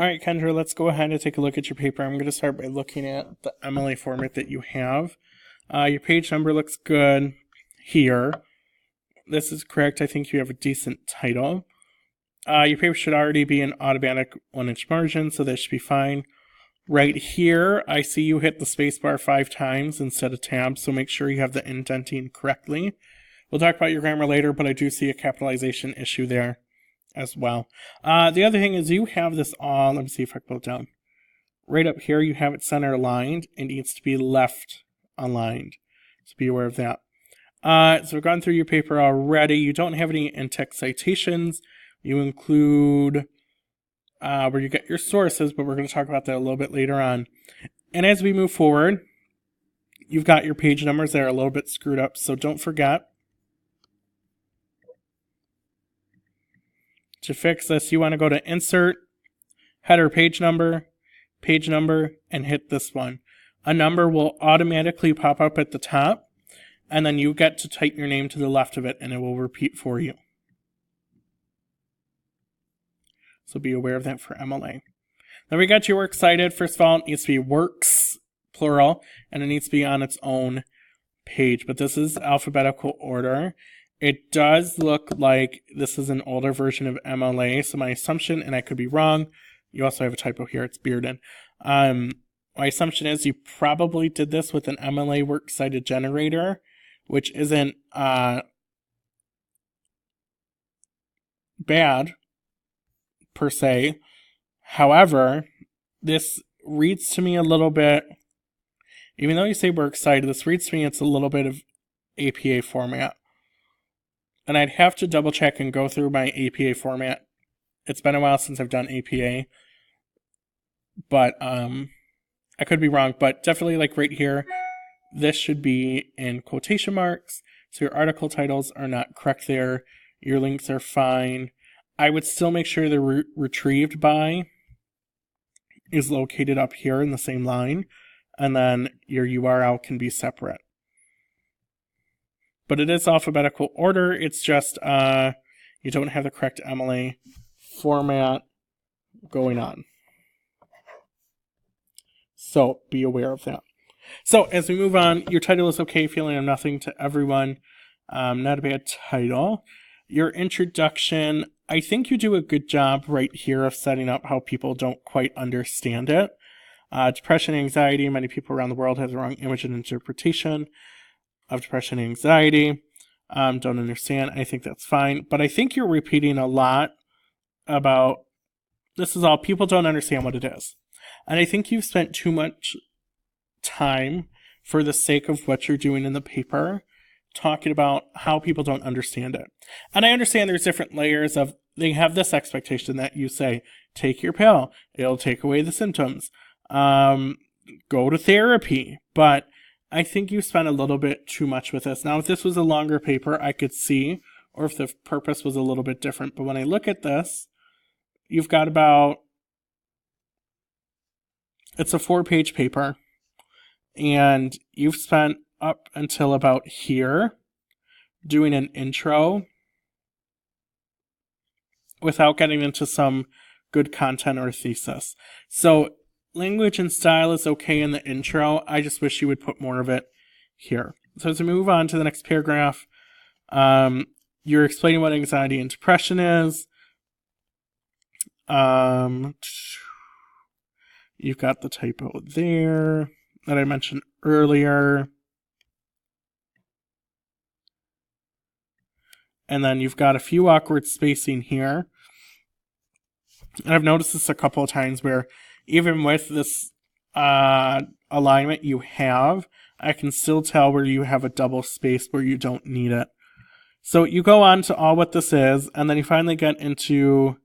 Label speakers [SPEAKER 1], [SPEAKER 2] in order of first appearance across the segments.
[SPEAKER 1] All right, Kendra, let's go ahead and take a look at your paper. I'm going to start by looking at the MLA format that you have. Your page number looks good here. This is correct. I think you have a decent title. Your paper should already be an automatic 1-inch margin, so that should be fine. Right here, I see you hit the spacebar 5 times instead of tab, so make sure you have the indenting correctly. We'll talk about your grammar later, but I do see a capitalization issue there as well. The other thing is you have this all, let me see if I can pull it down. Right up here, you have it center aligned. It needs to be left aligned, so be aware of that. So we've gone through your paper already. You don't have any in-text citations. You include where you get your sources, but we're going to talk about that a little bit later on. And as we move forward, you've got your page numbers that are a little bit screwed up, so don't forget. To fix this, you want to go to Insert, Header Page Number, and hit this one. A number will automatically pop up at the top, and then you get to type your name to the left of it, and it will repeat for you. So be aware of that for MLA. Then we got your works cited. First of all, it needs to be works, plural, and it needs to be on its own page. But this is alphabetical order. It does look like this is an older version of MLA. So my assumption, and I could be wrong, you also have a typo here, it's Bearden. My assumption is you probably did this with an MLA works cited generator, which isn't bad per se. However, this reads to me a little bit, even though you say works cited, this reads to me it's a little bit of APA format. And I'd have to double check and go through my APA format. It's been a while since I've done APA, but I could be wrong, but definitely like right here, this should be in quotation marks. So your article titles are not correct there. Your links are fine. I would still make sure the retrieved by is located up here in the same line, and then your URL can be separate. But it is alphabetical order. It's just you don't have the correct MLA format going on. So be aware of that. So as we move on, your title is okay, feeling I'm nothing to everyone. Not a bad title. Your introduction, I think you do a good job right here of setting up how people don't quite understand it. Depression and anxiety, many people around the world have the wrong image and interpretation of depression and anxiety. Don't understand. I think that's fine. But I think you're repeating a lot about, this is all, people don't understand what it is. And I think you've spent too much time for the sake of what you're doing in the paper talking about how people don't understand it. And I understand there's different layers of, they have this expectation that you say, take your pill, it'll take away the symptoms, go to therapy. But I think you spent a little bit too much with this. Now, if this was a longer paper, I could see, or if the purpose was a little bit different. But when I look at this, you've got about, it's a 4-page paper, and you've spent up until about here doing an intro without getting into some good content or thesis. So language and style is okay in the intro. I just wish you would put more of it here. So as we move on to the next paragraph, you're explaining what anxiety and depression is. You've got the typo there that I mentioned earlier. And then you've got a few awkward spacing here. And I've noticed this a couple of times where even with this alignment you have, I can still tell where you have a double space where you don't need it. So you go on to all what this is, and then you finally get into,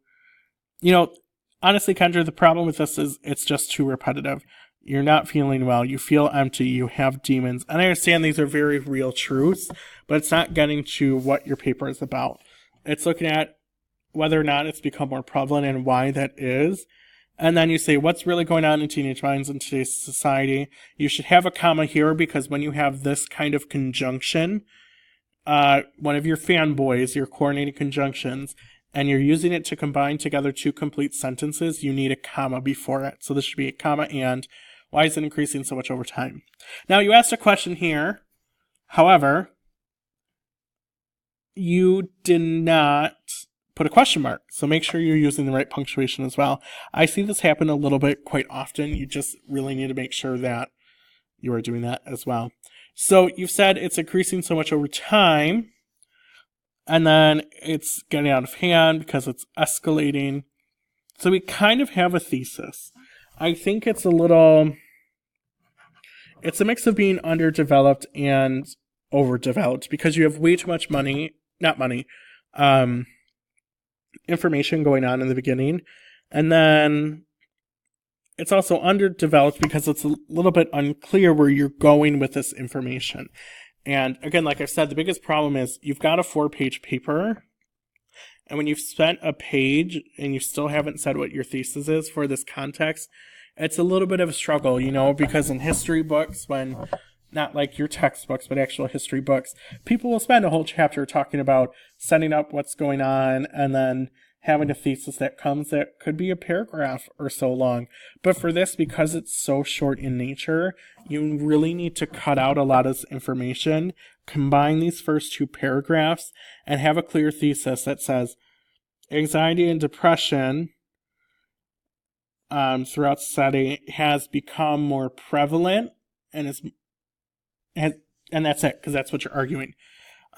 [SPEAKER 1] honestly, Kendra, the problem with this is it's just too repetitive. You're not feeling well. You feel empty. You have demons. And I understand these are very real truths, but it's not getting to what your paper is about. It's looking at whether or not it's become more prevalent and why that is. And then you say, what's really going on in teenage minds in today's society? You should have a comma here because when you have this kind of conjunction, one of your fanboys, your coordinating conjunctions, and you're using it to combine together two complete sentences, you need a comma before it. So this should be a comma and why is it increasing so much over time? Now, you asked a question here. However, you did not put a question mark. So make sure you're using the right punctuation as well. I see this happen a little bit quite often. You just really need to make sure that you are doing that as well. So you've said it's increasing so much over time, and then it's getting out of hand because it's escalating. So we kind of have a thesis. I think it's a mix of being underdeveloped and overdeveloped because you have way too much information going on in the beginning. And then it's also underdeveloped because it's a little bit unclear where you're going with this information. And again, like I said, the biggest problem is you've got a 4-page paper, and when you've spent a page and you still haven't said what your thesis is for this context, it's a little bit of a struggle, because in history books, when not like your textbooks, but actual history books, people will spend a whole chapter talking about setting up what's going on and then having a thesis that could be a paragraph or so long. But for this, because it's so short in nature, you really need to cut out a lot of information, combine these first 2 paragraphs, and have a clear thesis that says anxiety and depression throughout society has become more prevalent and that's it, because that's what you're arguing.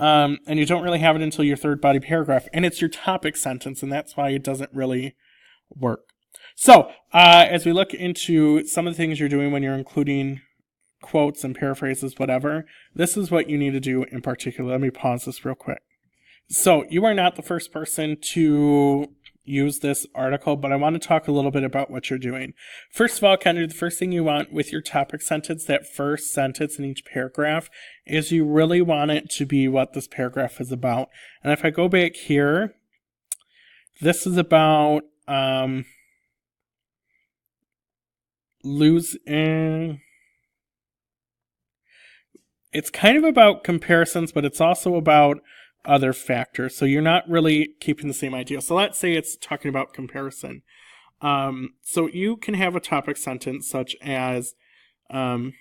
[SPEAKER 1] And you don't really have it until your 3rd body paragraph, and it's your topic sentence, and that's why it doesn't really work. So, as we look into some of the things you're doing when you're including quotes and paraphrases, whatever, this is what you need to do in particular. Let me pause this real quick. So, you are not the first person to use this article, but I want to talk a little bit about what you're doing. First of all, Kendra, the first thing you want with your topic sentence, that first sentence in each paragraph, is you really want it to be what this paragraph is about. And if I go back here, this is about it's kind of about comparisons, but it's also about other factors. So you're not really keeping the same idea. So let's say it's talking about comparison. So you can have a topic sentence such as the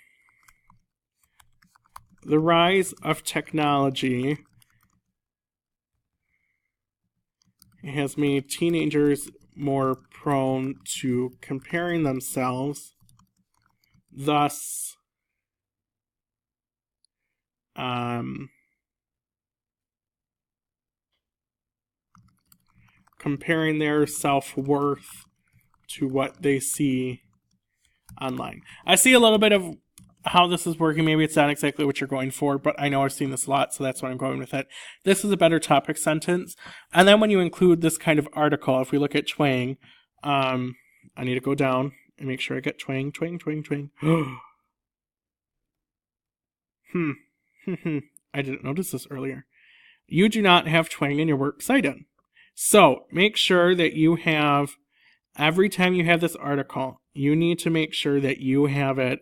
[SPEAKER 1] rise of technology has made teenagers more prone to comparing themselves, thus comparing their self-worth to what they see online. I see a little bit of how this is working. Maybe it's not exactly what you're going for, but I know I've seen this a lot, so that's why I'm going with it. This is a better topic sentence. And then when you include this kind of article, if we look at twang, I need to go down and make sure I get twang. I didn't notice this earlier. You do not have twang in your works cited. So make sure that you have, every time you have this article, you need to make sure that you have it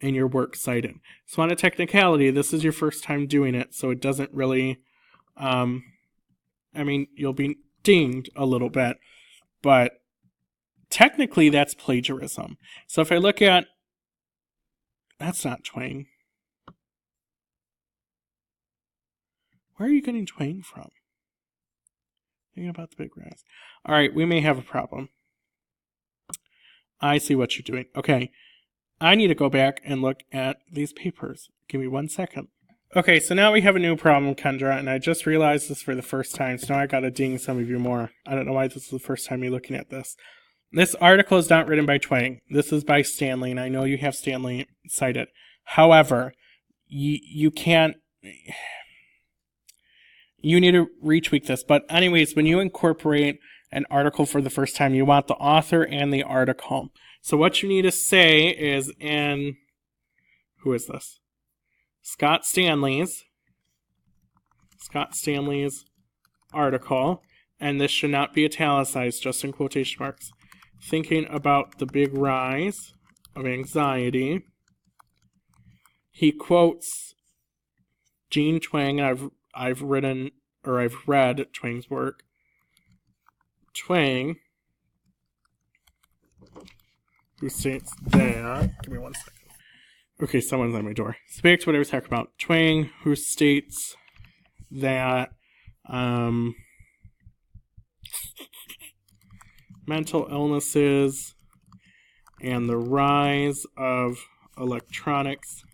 [SPEAKER 1] in your works cited. So on a technicality, this is your first time doing it, so it doesn't really, you'll be dinged a little bit, but technically that's plagiarism. So if I look at, that's not twang. Where are you getting twang from? Thinking about the big rise. All right, we may have a problem. I see what you're doing. Okay, I need to go back and look at these papers. Give me 1 second. Okay, so now we have a new problem, Kendra, and I just realized this for the first time, so now I gotta ding some of you more. I don't know why this is the first time you're looking at this. This article is not written by Twang. This is by Stanley, and I know you have Stanley cited. However, you can't... You need to retweak this. But anyways, when you incorporate an article for the first time, you want the author and the article. So what you need to say is in... Who is this? Scott Stanley's article, and this should not be italicized, just in quotation marks. Thinking about the big rise of anxiety. He quotes Jean Twang, and I've read Twang's work. Twang, who states that, give me 1 second. Okay, someone's at my door. So back to what I was talking about. Twang, who states that mental illnesses and the rise of electronics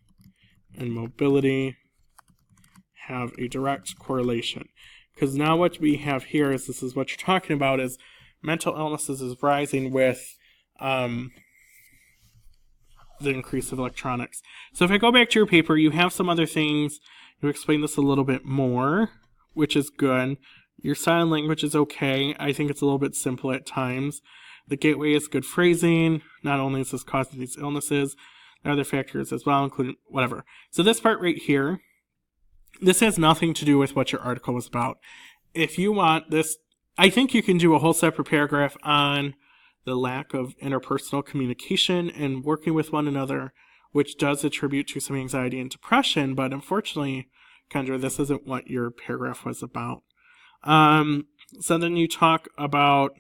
[SPEAKER 1] and mobility have a direct correlation. Because now what we have here is, this is what you're talking about, is mental illnesses is rising with the increase of electronics. So if I go back to your paper, you have some other things. You explain this a little bit more, which is good. Your sign language is okay. I think it's a little bit simple at times. The gateway is good phrasing. Not only is this causing these illnesses, there are other factors as well, including whatever. So this part right here, this has nothing to do with what your article was about. If you want this, I think you can do a whole separate paragraph on the lack of interpersonal communication and working with one another, which does attribute to some anxiety and depression, but unfortunately, Kendra, this isn't what your paragraph was about. So then you talk about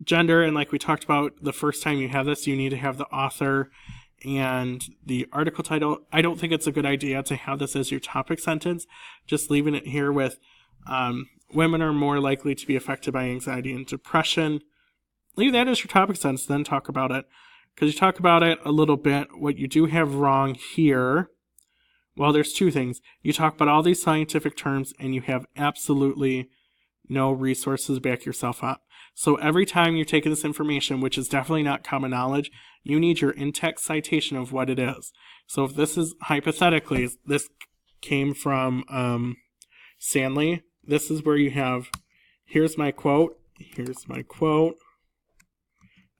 [SPEAKER 1] gender, and like we talked about the first time you have this, you need to have the author and the article title. I don't think it's a good idea to have this as your topic sentence. Just leaving it here with women are more likely to be affected by anxiety and depression. Leave that as your topic sentence, then talk about it. Because you talk about it a little bit. What you do have wrong here, well, there's two things. You talk about all these scientific terms and you have absolutely no resources to back yourself up. So every time you're taking this information, which is definitely not common knowledge, you need your in-text citation of what it is. So if this is, hypothetically, this came from Stanley, this is where you have, here's my quote,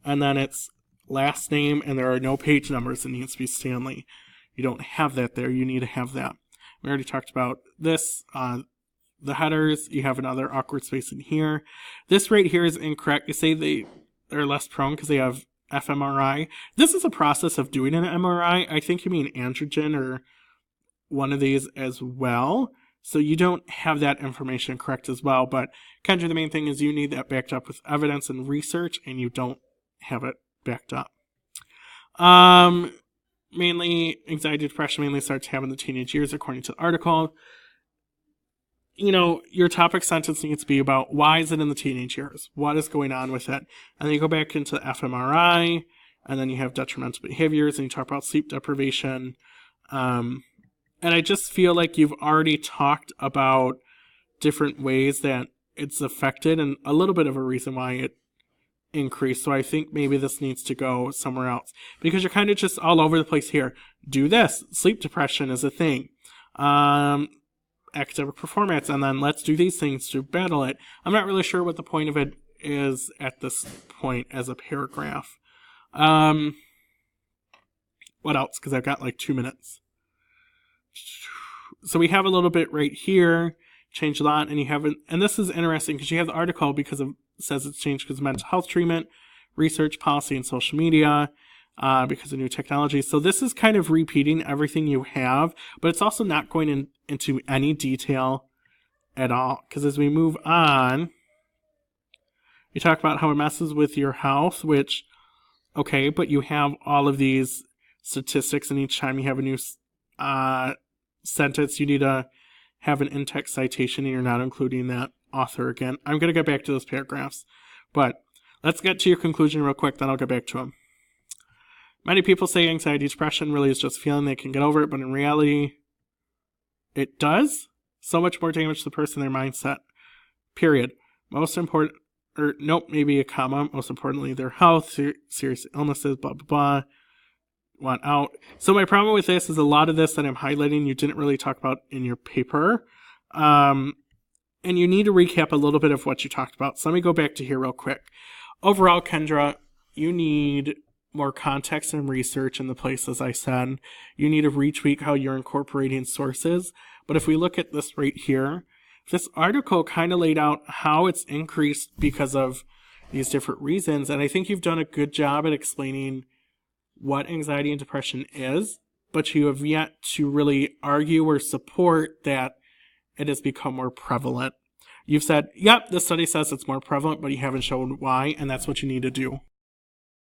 [SPEAKER 1] and then it's last name, and there are no page numbers. It needs to be Stanley. You don't have that there. You need to have that. We already talked about this. The headers, you have another awkward space in here. This right here is incorrect. You say they are less prone because they have fMRI. This is a process of doing an MRI. I think you mean androgen or one of these as well. So you don't have that information correct as well. But Kendra, the main thing is you need that backed up with evidence and research, and you don't have it backed up. Mainly, anxiety, depression mainly starts happening in the teenage years, according to the article. You know, your topic sentence needs to be about why is it in the teenage years? What is going on with it? And then you go back into fMRI, and then you have detrimental behaviors, and you talk about sleep deprivation. And I just feel like you've already talked about different ways that it's affected and a little bit of a reason why it increased. So I think maybe this needs to go somewhere else because you're kind of just all over the place here. Do this. Sleep depression is a thing. Academic performance, and then let's do these things to battle it. I'm not really sure what the point of it is at this point as a paragraph. What else? Because I've got like 2 minutes. So we have a little bit right here, change a lot, and you have it, and this is interesting because you have the article because of says it's changed because of mental health treatment, research, policy, and social media. Because of new technology. So this is kind of repeating everything you have, but it's also not going into any detail at all. Because as we move on, you talk about how it messes with your health, which, okay, but you have all of these statistics, and each time you have a new sentence, you need to have an in-text citation, and you're not including that author again. I'm going to get back to those paragraphs, but let's get to your conclusion real quick, then I'll get back to them. Many people say anxiety, depression really is just a feeling they can get over it, but in reality, it does so much more damage to the person and their mindset. Period. Most important, or nope, maybe a comma. Most importantly, their health, serious illnesses, blah, blah, blah. Want out. So my problem with this is a lot of this that I'm highlighting you didn't really talk about in your paper. And you need to recap a little bit of what you talked about. So let me go back to here real quick. Overall, Kendra, you need more context and research in the places I said. You need to retweak how you're incorporating sources. But if we look at this right here, this article kind of laid out how it's increased because of these different reasons. And I think you've done a good job at explaining what anxiety and depression is, but you have yet to really argue or support that it has become more prevalent. You've said, yep, the study says it's more prevalent, but you haven't shown why, and that's what you need to do.